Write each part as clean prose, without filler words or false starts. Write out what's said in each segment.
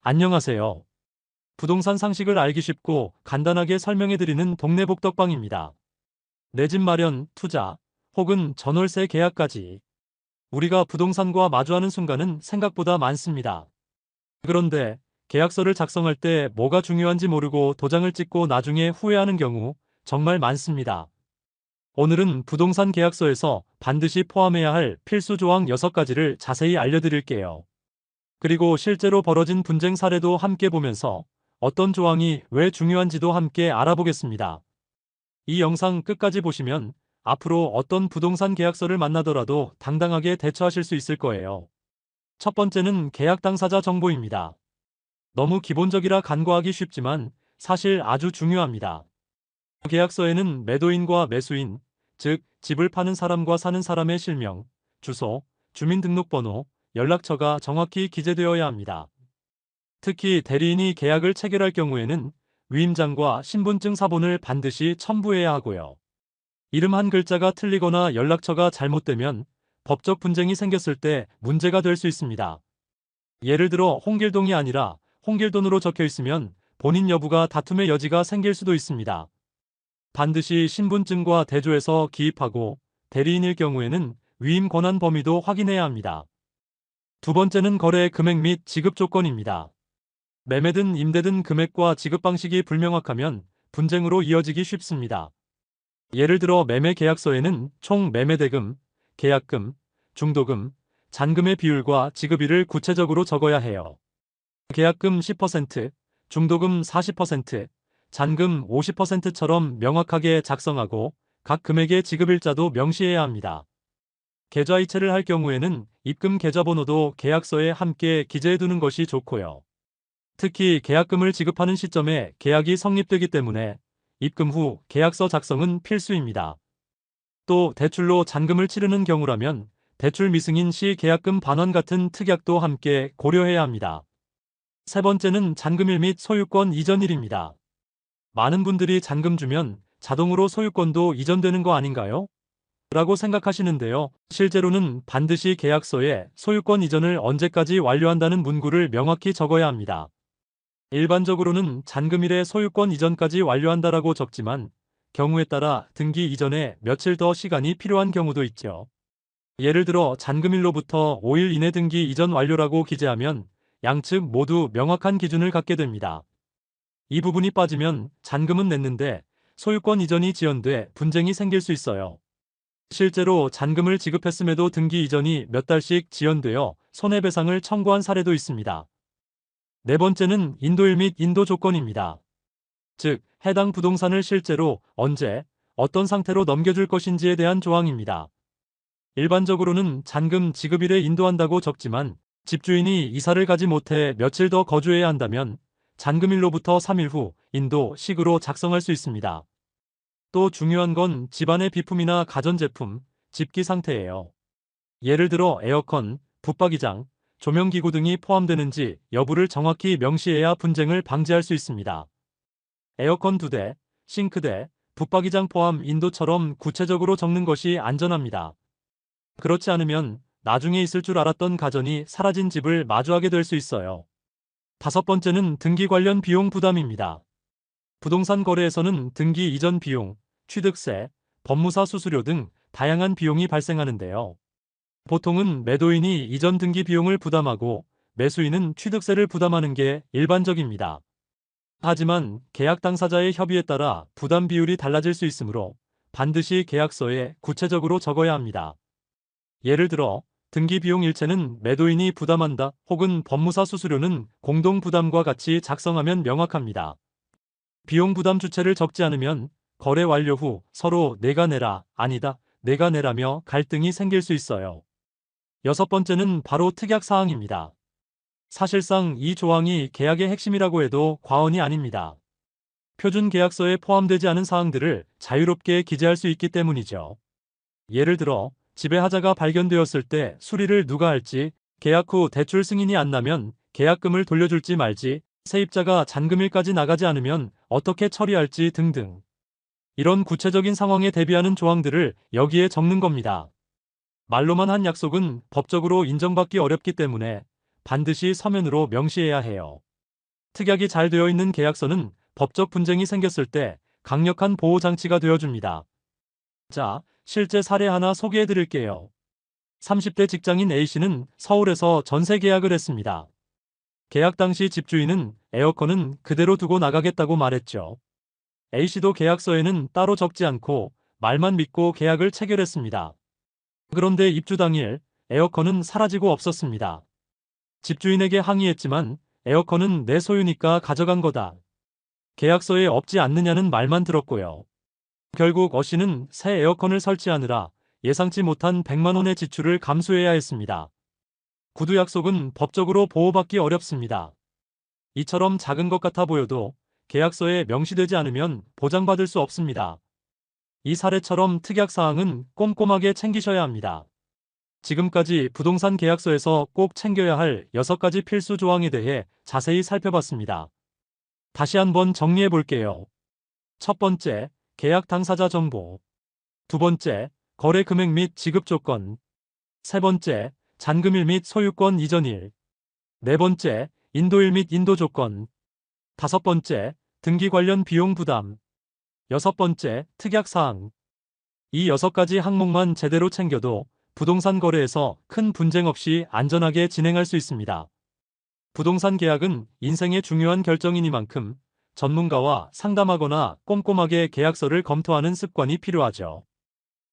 안녕하세요. 부동산 상식을 알기 쉽고 간단하게 설명해드리는 동네 복덕방입니다. 내 집 마련, 투자, 혹은 전월세 계약까지 우리가 부동산과 마주하는 순간은 생각보다 많습니다. 그런데 계약서를 작성할 때 뭐가 중요한지 모르고 도장을 찍고 나중에 후회하는 경우 정말 많습니다. 오늘은 부동산 계약서에서 반드시 포함해야 할 필수 조항 6가지를 자세히 알려드릴게요. 그리고 실제로 벌어진 분쟁 사례도 함께 보면서 어떤 조항이 왜 중요한지도 함께 알아보겠습니다. 이 영상 끝까지 보시면 앞으로 어떤 부동산 계약서를 만나더라도 당당하게 대처하실 수 있을 거예요. 첫 번째는 계약 당사자 정보입니다. 너무 기본적이라 간과하기 쉽지만 사실 아주 중요합니다. 계약서에는 매도인과 매수인, 즉 집을 파는 사람과 사는 사람의 실명, 주소, 주민등록번호, 연락처가 정확히 기재되어야 합니다. 특히 대리인이 계약을 체결할 경우에는 위임장과 신분증 사본을 반드시 첨부해야 하고요. 이름 한 글자가 틀리거나 연락처가 잘못되면 법적 분쟁이 생겼을 때 문제가 될 수 있습니다. 예를 들어 홍길동이 아니라 홍길돈으로 적혀 있으면 본인 여부가 다툼의 여지가 생길 수도 있습니다. 반드시 신분증과 대조해서 기입하고 대리인일 경우에는 위임 권한 범위도 확인해야 합니다. 두 번째는 거래 금액 및 지급 조건입니다. 매매든 임대든 금액과 지급 방식이 불명확하면 분쟁으로 이어지기 쉽습니다. 예를 들어 매매 계약서에는 총 매매대금, 계약금, 중도금, 잔금의 비율과 지급일을 구체적으로 적어야 해요. 계약금 10%, 중도금 40%, 잔금 50%처럼 명확하게 작성하고 각 금액의 지급일자도 명시해야 합니다. 계좌이체를 할 경우에는 입금 계좌번호도 계약서에 함께 기재해두는 것이 좋고요. 특히 계약금을 지급하는 시점에 계약이 성립되기 때문에 입금 후 계약서 작성은 필수입니다. 또 대출로 잔금을 치르는 경우라면 대출 미승인 시 계약금 반환 같은 특약도 함께 고려해야 합니다. 세 번째는 잔금일 및 소유권 이전일입니다. 많은 분들이 잔금 주면 자동으로 소유권도 이전되는 거 아닌가요? 라고 생각하시는데요. 실제로는 반드시 계약서에 소유권 이전을 언제까지 완료한다는 문구를 명확히 적어야 합니다. 일반적으로는 잔금일에 소유권 이전까지 완료한다라고 적지만 경우에 따라 등기 이전에 며칠 더 시간이 필요한 경우도 있죠. 예를 들어 잔금일로부터 5일 이내 등기 이전 완료라고 기재하면 양측 모두 명확한 기준을 갖게 됩니다. 이 부분이 빠지면 잔금은 냈는데 소유권 이전이 지연돼 분쟁이 생길 수 있어요. 실제로 잔금을 지급했음에도 등기 이전이 몇 달씩 지연되어 손해배상을 청구한 사례도 있습니다. 네 번째는 인도일 및 인도 조건입니다. 즉, 해당 부동산을 실제로 언제, 어떤 상태로 넘겨줄 것인지에 대한 조항입니다. 일반적으로는 잔금 지급일에 인도한다고 적지만 집주인이 이사를 가지 못해 며칠 더 거주해야 한다면 잔금일로부터 3일 후 인도식으로 작성할 수 있습니다. 또 중요한 건 집안의 비품이나 가전제품, 집기 상태예요. 예를 들어 에어컨, 붙박이장, 조명기구 등이 포함되는지 여부를 정확히 명시해야 분쟁을 방지할 수 있습니다. 에어컨 2대, 싱크대, 붙박이장 포함 인도처럼 구체적으로 적는 것이 안전합니다. 그렇지 않으면 나중에 있을 줄 알았던 가전이 사라진 집을 마주하게 될 수 있어요. 다섯 번째는 등기 관련 비용 부담입니다. 부동산 거래에서는 등기 이전 비용, 취득세, 법무사 수수료 등 다양한 비용이 발생하는데요. 보통은 매도인이 이전 등기 비용을 부담하고 매수인은 취득세를 부담하는 게 일반적입니다. 하지만 계약 당사자의 협의에 따라 부담 비율이 달라질 수 있으므로 반드시 계약서에 구체적으로 적어야 합니다. 예를 들어 등기 비용 일체는 매도인이 부담한다 혹은 법무사 수수료는 공동 부담과 같이 작성하면 명확합니다. 비용 부담 주체를 적지 않으면 거래 완료 후 서로 내가 내라, 아니다, 내가 내라며 갈등이 생길 수 있어요. 여섯 번째는 바로 특약 사항입니다. 사실상 이 조항이 계약의 핵심이라고 해도 과언이 아닙니다. 표준 계약서에 포함되지 않은 사항들을 자유롭게 기재할 수 있기 때문이죠. 예를 들어 집에 하자가 발견되었을 때 수리를 누가 할지, 계약 후 대출 승인이 안 나면 계약금을 돌려줄지 말지, 세입자가 잔금일까지 나가지 않으면 어떻게 처리할지 등등. 이런 구체적인 상황에 대비하는 조항들을 여기에 적는 겁니다. 말로만 한 약속은 법적으로 인정받기 어렵기 때문에 반드시 서면으로 명시해야 해요. 특약이 잘 되어 있는 계약서는 법적 분쟁이 생겼을 때 강력한 보호 장치가 되어줍니다. 자, 실제 사례 하나 소개해 드릴게요. 30대 직장인 A씨는 서울에서 전세 계약을 했습니다. 계약 당시 집주인은 에어컨은 그대로 두고 나가겠다고 말했죠. A씨도 계약서에는 따로 적지 않고 말만 믿고 계약을 체결했습니다. 그런데 입주 당일 에어컨은 사라지고 없었습니다. 집주인에게 항의했지만 에어컨은 내 소유니까 가져간 거다. 계약서에 없지 않느냐는 말만 들었고요. 결국 O'씨는 새 에어컨을 설치하느라 예상치 못한 100만 원의 지출을 감수해야 했습니다. 구두 약속은 법적으로 보호받기 어렵습니다. 이처럼 작은 것 같아 보여도 계약서에 명시되지 않으면 보장받을 수 없습니다. 이 사례처럼 특약사항은 꼼꼼하게 챙기셔야 합니다. 지금까지 부동산 계약서에서 꼭 챙겨야 할 6가지 필수 조항에 대해 자세히 살펴봤습니다. 다시 한번 정리해 볼게요. 첫 번째, 계약 당사자 정보. 두 번째, 거래 금액 및 지급 조건. 세 번째, 잔금일 및 소유권 이전일. 네 번째, 인도일 및 인도 조건. 다섯 번째, 등기 관련 비용 부담. 여섯 번째, 특약사항. 이 6가지 항목만 제대로 챙겨도 부동산 거래에서 큰 분쟁 없이 안전하게 진행할 수 있습니다. 부동산 계약은 인생의 중요한 결정이니만큼 전문가와 상담하거나 꼼꼼하게 계약서를 검토하는 습관이 필요하죠.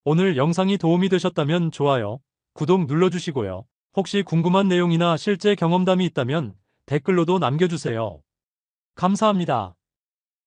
오늘 영상이 도움이 되셨다면 좋아요, 구독 눌러주시고요. 혹시 궁금한 내용이나 실제 경험담이 있다면 댓글로도 남겨주세요. 감사합니다.